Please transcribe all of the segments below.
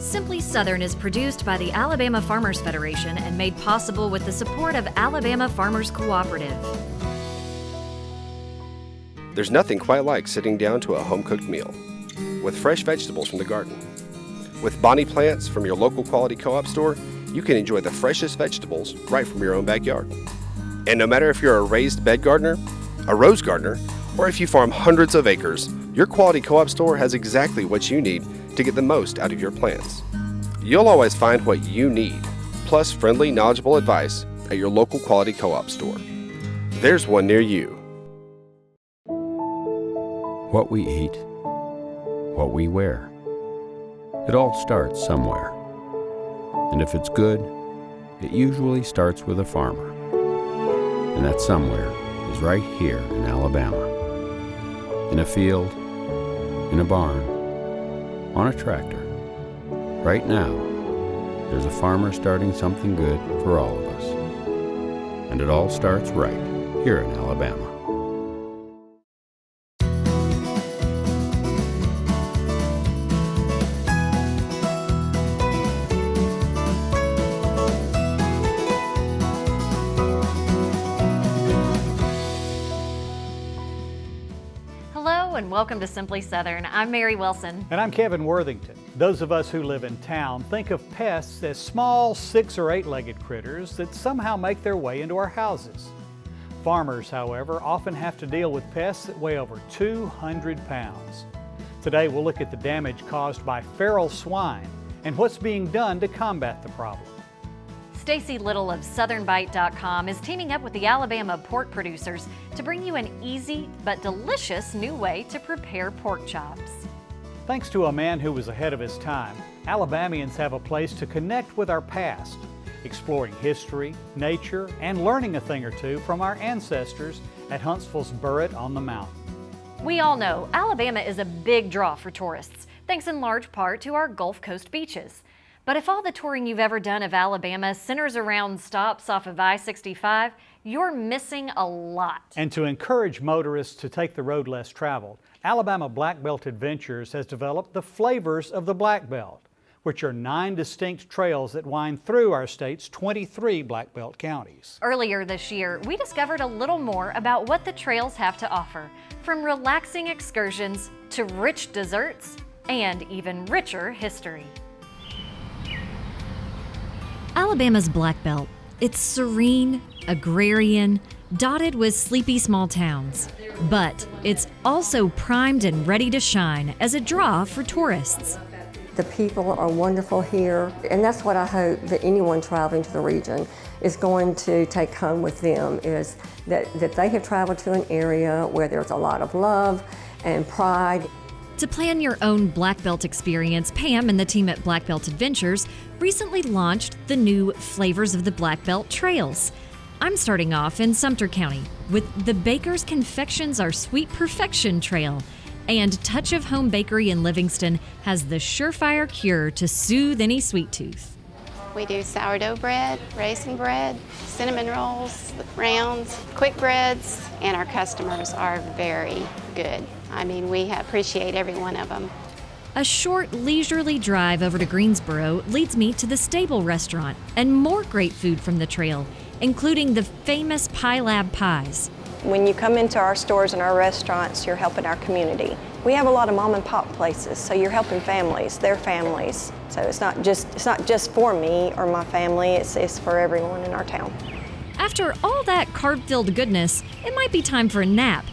Simply Southern is produced by the Alabama Farmers Federation and made possible with the support of Alabama Farmers Cooperative. There's nothing quite like sitting down to a home-cooked meal with fresh vegetables from the garden. With Bonnie plants from your local quality co-op store, you can enjoy the freshest vegetables right from your own backyard. And no matter if you're a raised bed gardener, a rose gardener, or if you farm hundreds of acres, your quality co-op store has exactly what you need to get the most out of your plants. You'll always find what you need, plus friendly, knowledgeable advice at your local quality co-op store. There's one near you. What we eat, what we wear. It all starts somewhere. And if it's good, it usually starts with a farmer. And that somewhere is right here in Alabama. In a field, in a barn, on a tractor. Right now, there's a farmer starting something good for all of us. And it all starts right here in Alabama. And welcome to Simply Southern. I'm Mary Wilson. And I'm Kevin Worthington. Those of us who live in town think of pests as small 6- or 8-legged critters that somehow make their way into our houses. Farmers, however, often have to deal with pests that weigh over 200 pounds. Today we'll look at the damage caused by feral swine and what's being done to combat the problem. Stacy Little of SouthernBite.com is teaming up with the Alabama pork producers to bring you an easy but delicious new way to prepare pork chops. Thanks to a man who was ahead of his time, Alabamians have a place to connect with our past, exploring history, nature, and learning a thing or two from our ancestors at Huntsville's Burritt on the Mountain. We all know Alabama is a big draw for tourists, thanks in large part to our Gulf Coast beaches. But if all the touring you've ever done of Alabama centers around stops off of I-65, you're missing a lot. And to encourage motorists to take the road less traveled, Alabama Black Belt Adventures has developed the Flavors of the Black Belt, which are 9 distinct trails that wind through our state's 23 Black Belt counties. Earlier this year, we discovered a little more about what the trails have to offer, from relaxing excursions to rich desserts and even richer history. Alabama's Black Belt. It's serene, agrarian, dotted with sleepy small towns. But it's also primed and ready to shine as a draw for tourists. The people are wonderful here, and that's what I hope that anyone traveling to the region is going to take home with them, is that they have traveled to an area where there's a lot of love and pride. To plan your own Black Belt experience, Pam and the team at Black Belt Adventures recently launched the new Flavors of the Black Belt Trails. I'm starting off in Sumter County with the Baker's Confections Are Sweet Perfection Trail, and Touch of Home Bakery in Livingston has the surefire cure to soothe any sweet tooth. We do sourdough bread, raisin bread, cinnamon rolls, rounds, quick breads, and our customers are very good. I mean, we appreciate every one of them. A short, leisurely drive over to Greensboro leads me to the Stable restaurant and more great food from the trail, including the famous Pie Lab pies. When you come into our stores and our restaurants, you're helping our community. We have a lot of mom and pop places, so you're helping families, their families. So it's not just for me or my family, it's for everyone in our town. After all that carb-filled goodness, it might be time for a nap.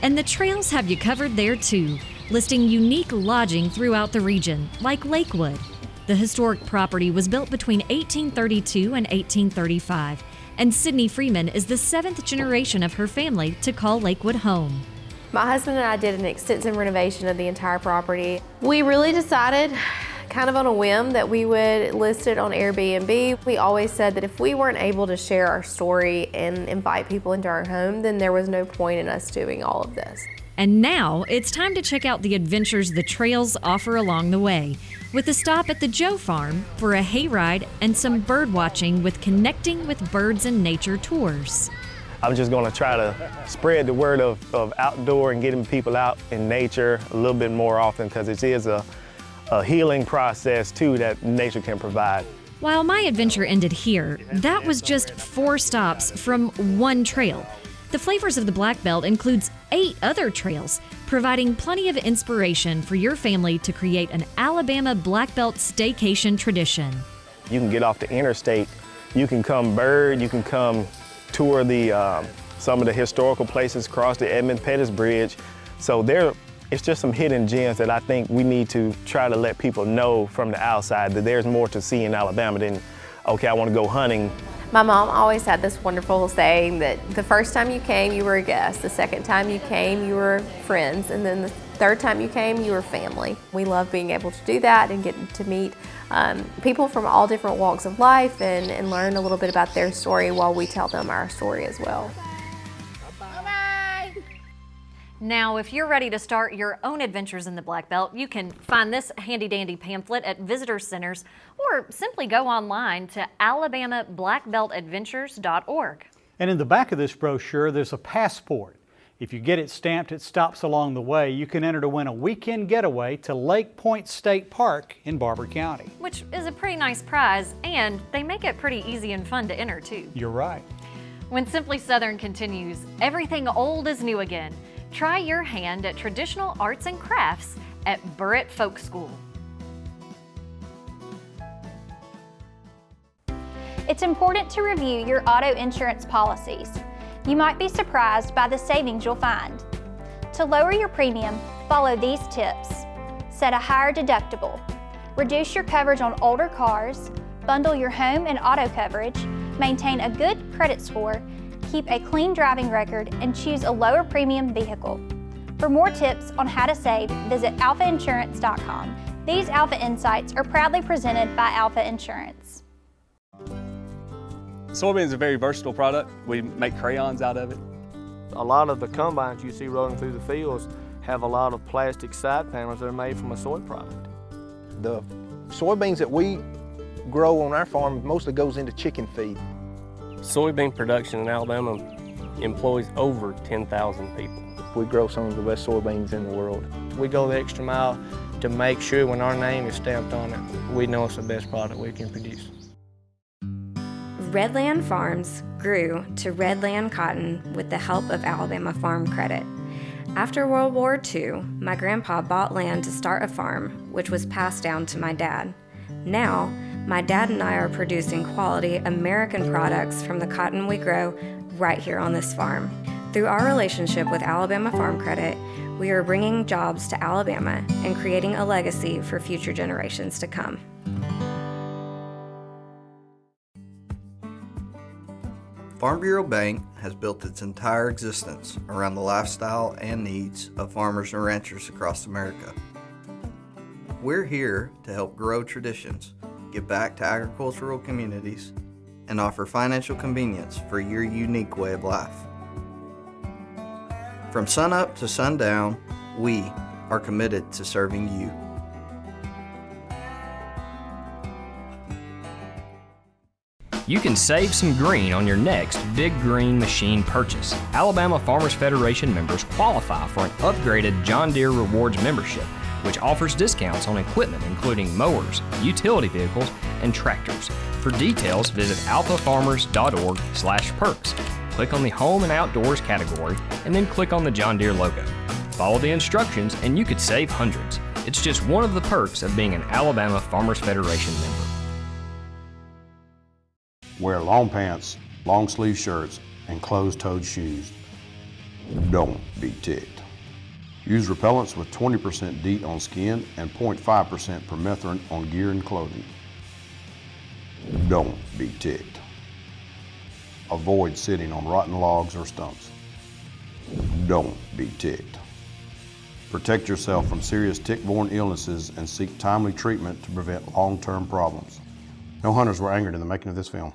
And the trails have you covered there too, listing unique lodging throughout the region, like Lakewood. The historic property was built between 1832 and 1835, and Sydney Freeman is the 7th generation of her family to call Lakewood home. My husband and I did an extensive renovation of the entire property. We really decided, kind of on a whim, that we would list it on Airbnb. We always said that if we weren't able to share our story and invite people into our home, then there was no point in us doing all of this. And now it's time to check out the adventures the trails offer along the way, with a stop at the Joe Farm for a hayride and some bird watching with Connecting with Birds and Nature tours. I'm just going to try to spread the word of outdoor and getting people out in nature a little bit more often, because it is a a healing process too that nature can provide. While my adventure ended here, that was just 4 stops from one trail. The Flavors of the Black Belt includes 8 other trails, providing plenty of inspiration for your family to create an Alabama Black Belt staycation tradition. You can get off the interstate, you can come bird, you can come tour the some of the historical places, cross the Edmund Pettus Bridge. So it's just some hidden gems that I think we need to try to let people know from the outside that there's more to see in Alabama than, okay, I want to go hunting. My mom always had this wonderful saying that the first time you came, you were a guest. The second time you came, you were friends. And then the third time you came, you were family. We love being able to do that and getting to meet people from all different walks of life and learn a little bit about their story while we tell them our story as well. Now, if you're ready to start your own adventures in the Black Belt, you can find this handy-dandy pamphlet at visitor centers or simply go online to alabamablackbeltadventures.org. And in the back of this brochure, there's a passport. If you get it stamped at stops along the way, you can enter to win a weekend getaway to Lake Point State Park in Barber County. Which is a pretty nice prize, and they make it pretty easy and fun to enter, too. You're right. When Simply Southern continues, everything old is new again. Try your hand at traditional arts and crafts at Burritt Folk School. It's important to review your auto insurance policies. You might be surprised by the savings you'll find. To lower your premium, follow these tips. Set a higher deductible. Reduce your coverage on older cars. Bundle your home and auto coverage. Maintain a good credit score. Keep a clean driving record and choose a lower premium vehicle. For more tips on how to save, visit alphainsurance.com. These Alpha Insights are proudly presented by Alpha Insurance. Soybeans are a very versatile product. We make crayons out of it. A lot of the combines you see rolling through the fields have a lot of plastic side panels that are made from a soy product. The soybeans that we grow on our farm mostly goes into chicken feed. Soybean production in Alabama employs over 10,000 people. We grow some of the best soybeans in the world. We go the extra mile to make sure when our name is stamped on it, we know it's the best product we can produce. Redland Farms grew to Redland Cotton with the help of Alabama Farm Credit. After World War II, my grandpa bought land to start a farm, which was passed down to my dad. Now, my dad and I are producing quality American products from the cotton we grow right here on this farm. Through our relationship with Alabama Farm Credit, we are bringing jobs to Alabama and creating a legacy for future generations to come. Farm Bureau Bank has built its entire existence around the lifestyle and needs of farmers and ranchers across America. We're here to help grow traditions, give back to agricultural communities, and offer financial convenience for your unique way of life. From sunup to sundown, we are committed to serving you. You can save some green on your next big green machine purchase. Alabama Farmers Federation members qualify for an upgraded John Deere Rewards membership, which offers discounts on equipment including mowers, utility vehicles, and tractors. For details, visit alphafarmers.org/perks. Click on the Home and Outdoors category, and then click on the John Deere logo. Follow the instructions, and you could save hundreds. It's just one of the perks of being an Alabama Farmers Federation member. Wear long pants, long sleeve shirts, and closed-toed shoes. Don't be ticked. Use repellents with 20% DEET on skin and 0.5% permethrin on gear and clothing. Don't be ticked. Avoid sitting on rotten logs or stumps. Don't be ticked. Protect yourself from serious tick-borne illnesses and seek timely treatment to prevent long-term problems. No hunters were angered in the making of this film.